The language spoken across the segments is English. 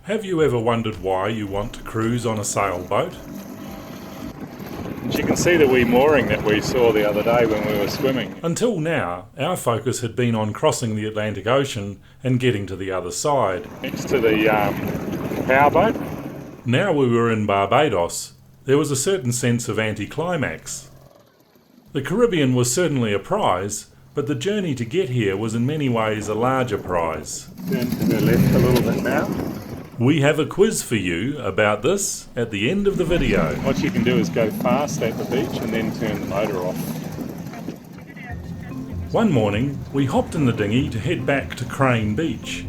Have you ever wondered why you want to cruise on a sailboat? You can see the wee mooring that we saw the other day when we were swimming. Until now, our focus had been on crossing the Atlantic Ocean and getting to the other side. Next to the powerboat. Now we were in Barbados, there was a certain sense of anticlimax. The Caribbean was certainly a prize, but the journey to get here was in many ways a larger prize. Turn to the left a little bit now. We have a quiz for you about this at the end of the video. What you can do is go fast at the beach and then turn the motor off. One morning, we hopped in the dinghy to head back to Crane Beach.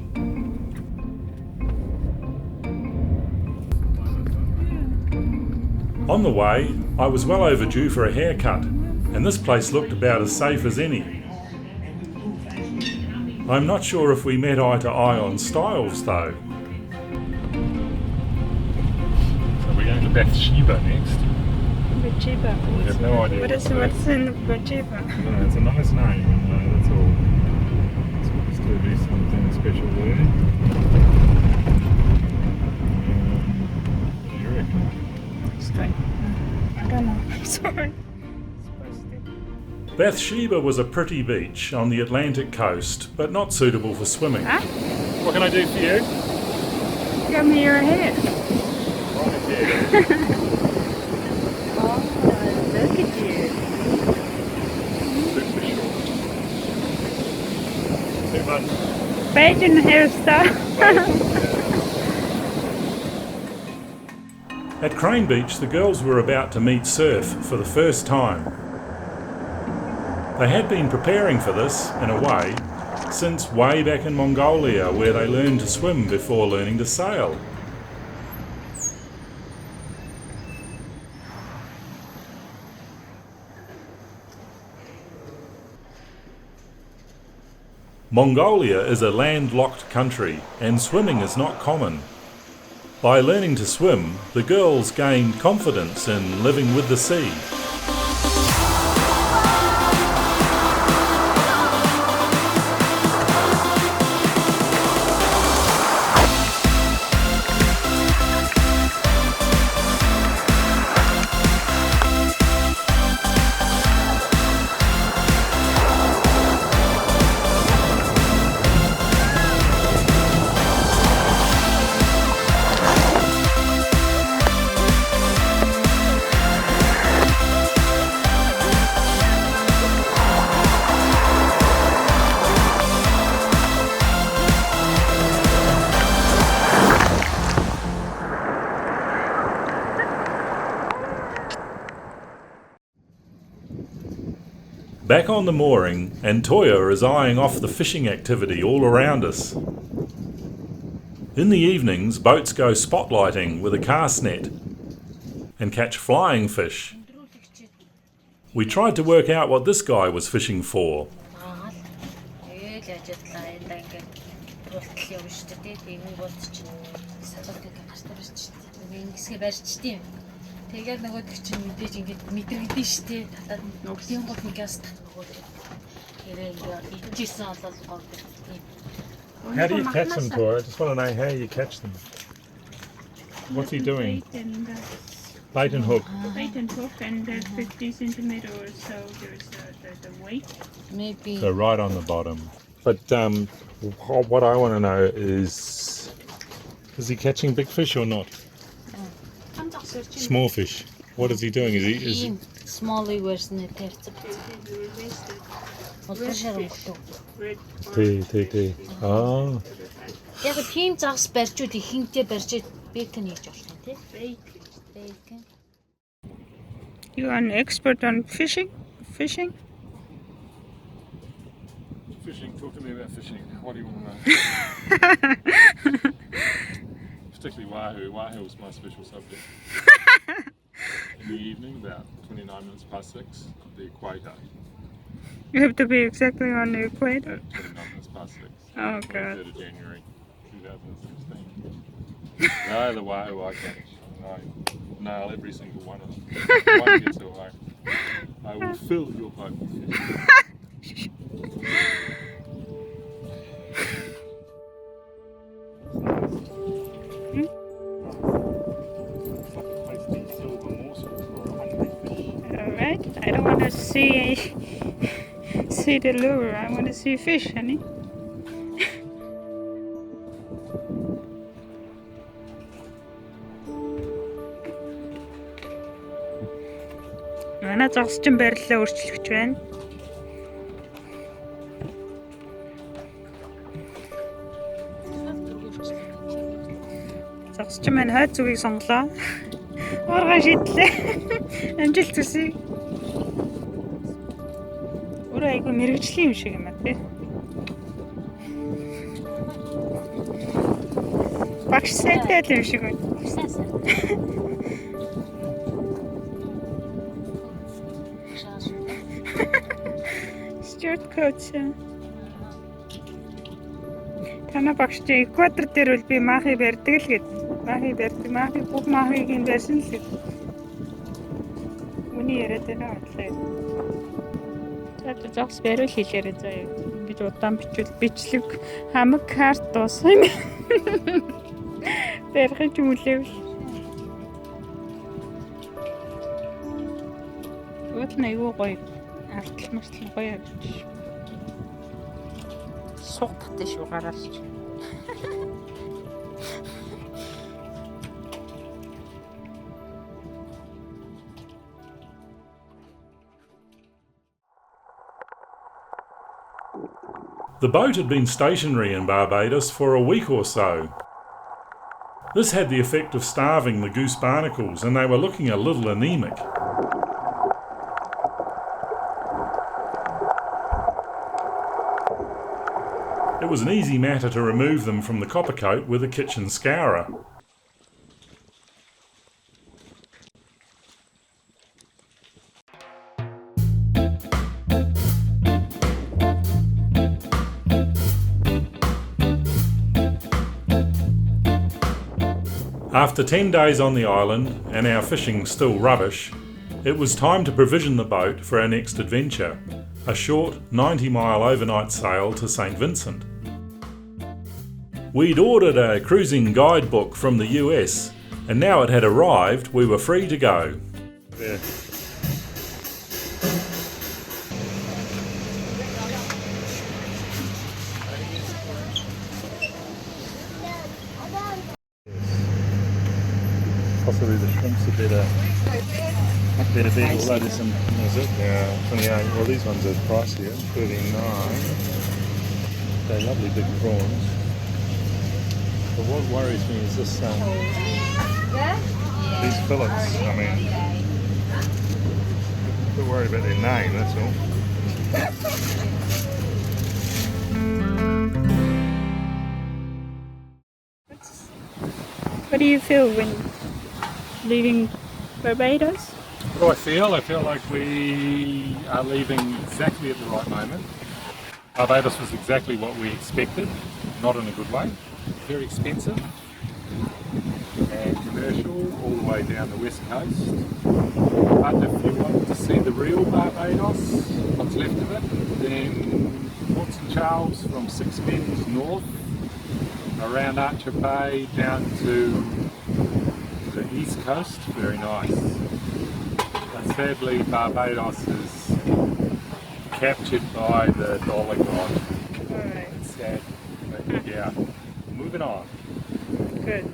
On the way, I was well overdue for a haircut, and this place looked about as safe as any. I'm not sure if we met eye to eye on styles though. So we're going to Bequia next. Bequia. We have no idea What's in Bequia? No, it's a nice name, that's all. It's supposed to be something special there. What do you reckon? Straight. I don't know. I'm sorry. Bequia was a pretty beach on the Atlantic coast, but not suitable for swimming. Huh? What can I do for you? Give me your hair. Right here. Oh, look at you. Super short. Too much. Bajan hairstyle. At Crane Beach, the girls were about to meet surf for the first time. They had been preparing for this, in a way, since way back in Mongolia, where they learned to swim before learning to sail. Mongolia is a landlocked country, and swimming is not common. By learning to swim, the girls gained confidence in living with the sea. Back on the mooring, and Toya is eyeing off the fishing activity all around us. In the evenings, boats go spotlighting with a cast net and catch flying fish. We tried to work out what this guy was fishing for. Тэгээд нөгөөдөг чинь мэдээж ингэж мэдрэгдэн штэ татаад нүглийн гол нэгээс татгууд хэрэг идчихсэн болол гол тийм. How do you catch them, Tora? I just want to know how you catch them. What's he doing? Bait and hook. Bait and hook, and 50 centimeter or so. There's the weight. Maybe. So right on the bottom. But what I want to know is he catching big fish or not? Small fish. What is he doing? Is he Smally version it there. Oh. Яг тийм загас барьчуд ихэнхдээ барьж бэкон хийж болно тий. Бэкон. You are an expert on fishing? Fishing? Talk to me about fishing. What do you want to know? Particularly wahoo. Wahoo is my special subject. In the evening, about 29 minutes past 6, the equator. You have to be exactly on the equator. At 29 minutes past 6. Oh, God. 3rd of January 2016. No, the wahoo I catch. I nail every single one of them. One gets away. I will fill your boat with fish. see the lure. I want to see fish, honey. Манай зогсчин байрлалаа өөрчлөгч байна. Зогсчин маань хойд зүгийг сонглоо. Ургаа шидлээ. Амжилт хүсье. Өөрөө айгүй мэрэгжлийн юм шиг юм аа тий. Багш сайтай юм шиг байна. Стюарт коуч. Танаа багш чи экватор дээр бол би махи барьдаг л гэд. Махи барьдаг. Махи бүх махиг ин барьсан л гэд. Үний яриад байна уу? За зогс бариул хийлээрэй заяа. Ингэж удаан бичлэг хамаг карт дуусах юм. Барих юм үлээвэл. Уул найгуу гоё. Артал мартал гоё авчих. Суг татсан шүү гараалч. The boat had been stationary in Barbados for a week or so. This had the effect of starving the goose barnacles, and they were looking a little anemic. It was an easy matter to remove them from the coppercoat with a kitchen scourer. After 10 days on the island and our fishing still rubbish, it was time to provision the boat for our next adventure, a short 90-mile overnight sail to St. Vincent. We'd ordered a cruising guidebook from the US, and now it had arrived, we were free to go. Yeah. Possibly the shrimp's a better bet, although there's some, is it? Yeah, 28. Well, these ones are pricier, 39. They're lovely big prawns. But what worries me is this, these fillets. I mean, a bit worried about their name, that's all. What do you feel when leaving Barbados? What do I feel? I feel like we are leaving exactly at the right moment. Barbados was exactly what we expected, not in a good way. Very expensive and commercial all the way down the west coast. But if you want to see the real Barbados, what's left of it, then Port St Charles from 6 Bends north, around Archer Bay down to the east coast, very nice. But sadly Barbados is captured by the dollar god. Alright. It's sad, but yeah, moving on. Good.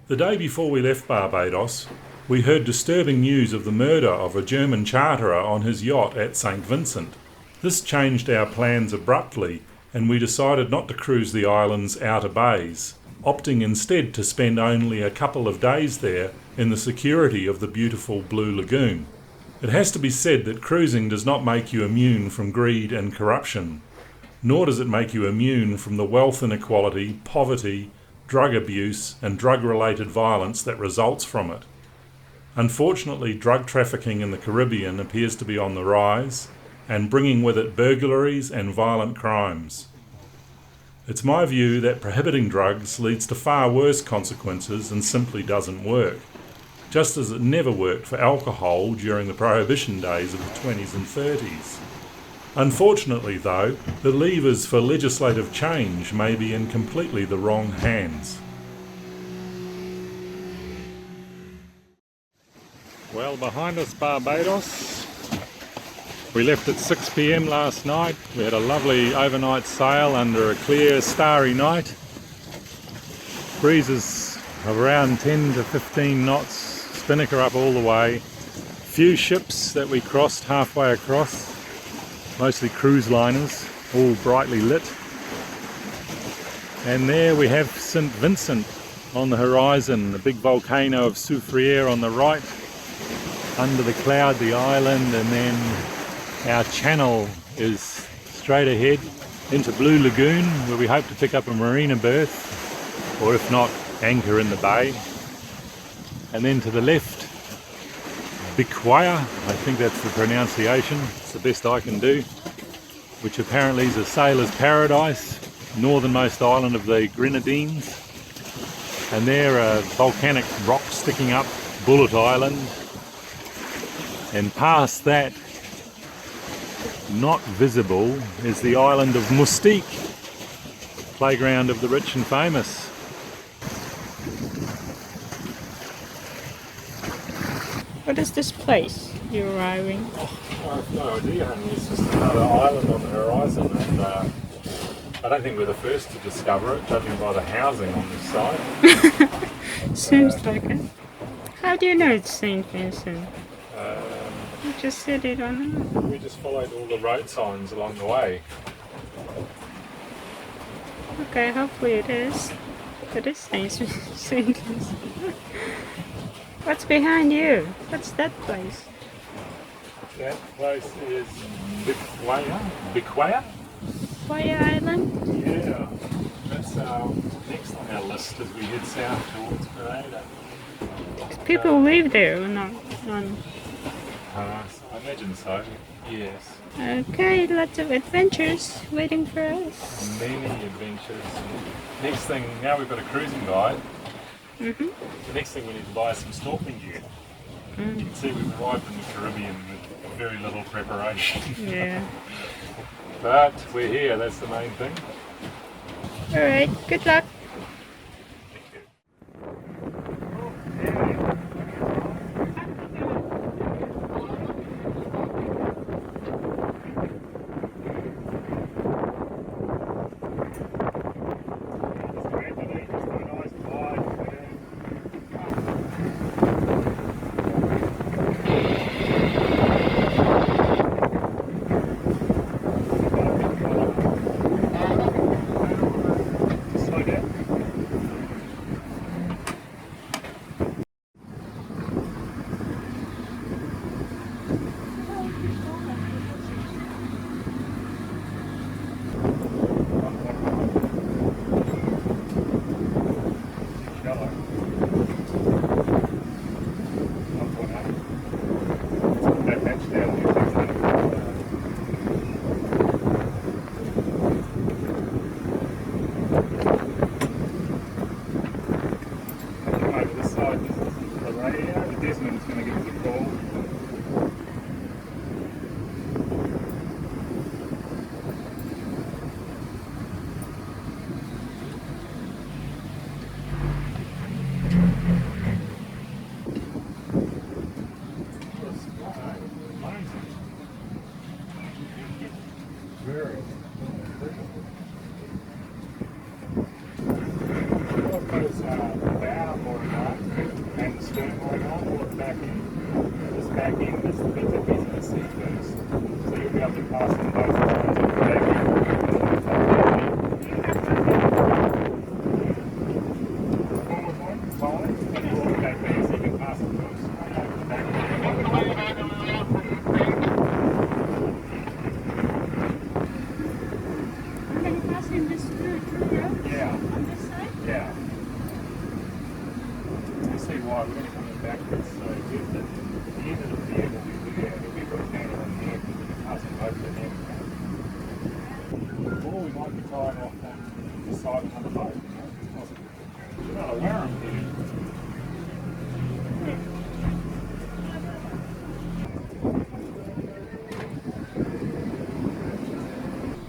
The day before we left Barbados, we heard disturbing news of the murder of a German charterer on his yacht at St. Vincent. This changed our plans abruptly, and we decided not to cruise the island's outer bays, opting instead to spend only a couple of days there in the security of the beautiful Blue Lagoon. It has to be said that cruising does not make you immune from greed and corruption, nor does it make you immune from the wealth inequality, poverty, drug abuse and drug-related violence that results from it. Unfortunately, drug trafficking in the Caribbean appears to be on the rise, and bringing with it burglaries and violent crimes. It's my view that prohibiting drugs leads to far worse consequences and simply doesn't work, just as it never worked for alcohol during the prohibition days of the 20s and 30s. Unfortunately though, the levers for legislative change may be in completely the wrong hands. Well, behind us Barbados, We left at 6 p.m. last night. We had a lovely overnight sail under a clear, starry night. Breezes of around 10 to 15 knots, spinnaker up all the way. Few ships that we crossed halfway across, mostly cruise liners, all brightly lit. And there we have St. Vincent on the horizon, the big volcano of Soufriere on the right. Under the cloud, the island, and then our channel is straight ahead into Blue Lagoon, where we hope to pick up a marina berth, or if not, anchor in the bay. And then to the left, Bequia, I think that's the pronunciation, it's the best I can do, which apparently is a sailor's paradise, northernmost island of the Grenadines. And there are volcanic rocks sticking up, Bullet Island. And past that, not visible, is the island of Mustique, playground of the rich and famous. What is this place you're arriving? I have no idea, honey. It's just another island on the horizon, and I don't think we're the first to discover it, judging by the housing on this side. Seems like it. How do you know it's St. Vincent? You just said it on it. We just followed all the road signs along the way. Okay, hopefully it is. It is St. Vincent. What's behind you? What's that place? That place is Bequia. Bequia? Bequia Island? Yeah. That's next on our list as we head south towards Grenada. People live there or not? I imagine so, yes. Okay, lots of adventures waiting for us. Many adventures. Next thing, now we've got a cruising guide. The next thing we need to buy is some snorkeling gear. You can see we've arrived in the Caribbean with very little preparation. Yeah. But we're here, that's the main thing. Alright, good luck.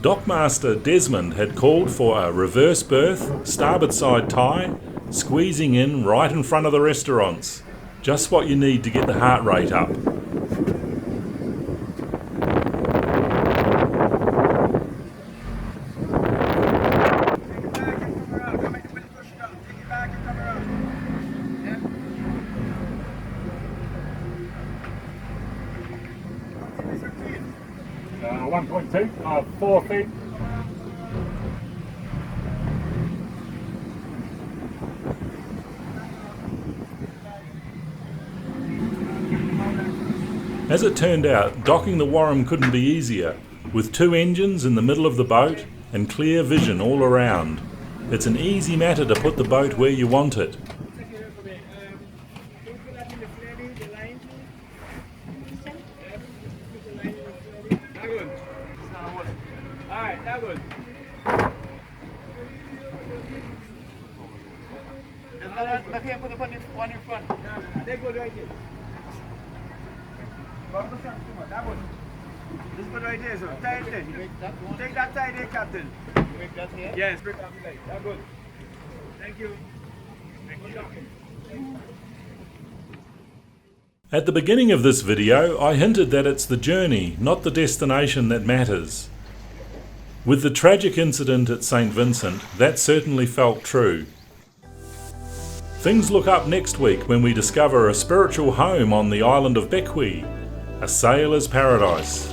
Dockmaster Desmond had called for a reverse berth, starboard side tie, squeezing in right in front of the restaurants. Just what you need to get the heart rate up. about 4 feet. As it turned out, docking the Warren couldn't be easier, with 2 engines in the middle of the boat and clear vision all around. It's an easy matter to put the boat where you want it. This one right here, sir. Tie it in. Take that tie there, Captain. Break that here? Yes, break that leg. That's good. Thank you. At the beginning of this video, I hinted that it's the journey, not the destination, that matters. With the tragic incident at St. Vincent, that certainly felt true. Things look up next week when we discover a spiritual home on the island of Bequia, a sailor's paradise.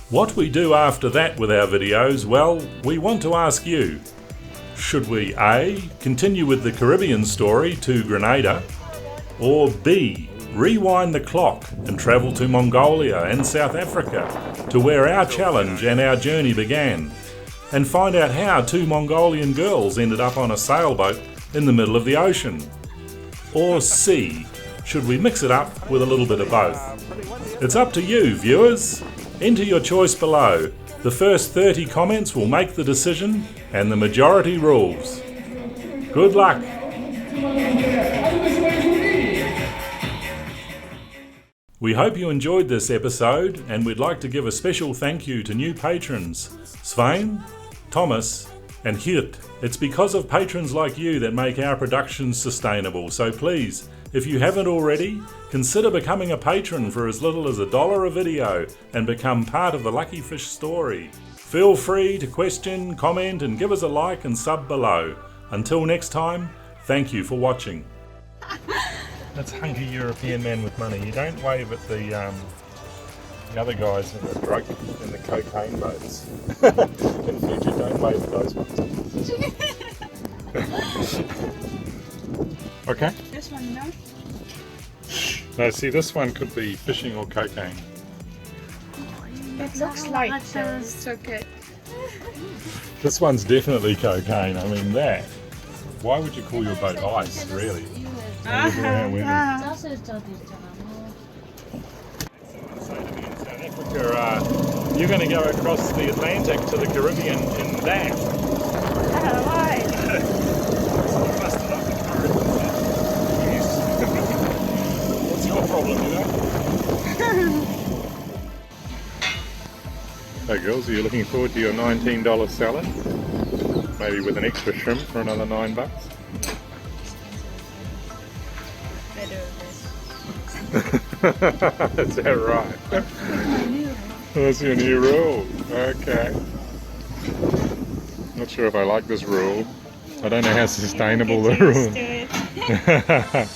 What we do after that with our videos, well, we want to ask you. Should we A. continue with the Caribbean story to Grenada, or B. rewind the clock and travel to Mongolia and South Africa, to where our challenge and our journey began, and find out how 2 Mongolian girls ended up on a sailboat in the middle of the ocean? Or C. should we mix it up with a little bit of both? It's up to you, viewers. Enter your choice below. The first 30 comments will make the decision, and the majority rules. Good luck! We hope you enjoyed this episode, and we'd like to give a special thank you to new patrons, Svein, Thomas and Hirt. It's because of patrons like you that make our productions sustainable, so please, if you haven't already, consider becoming a patron for as little as $1 a video and become part of the Luckyfish story. Feel free to question, comment and give us a like and sub below. Until next time, thank you for watching. That's hunky European man with money. You don't wave at the other guys in the drug in the cocaine boats. In future, don't wave at those ones. Okay. This one, no? No, see, this one could be fishing or cocaine. It looks like so it's okay. This one's definitely cocaine. I mean, that. Why would you call your boat ice, really? 자세 있잖아. In South Africa, you're going to go across the Atlantic to the Caribbean in that. Why? Busted up the current. Yes. What's your problem, you know? Hey girls, are you looking forward to your $19 salad? Maybe with an extra shrimp for another $9. Is that right? That's your new rule. Okay. Not sure if I like this rule. I don't know how sustainable the rule is.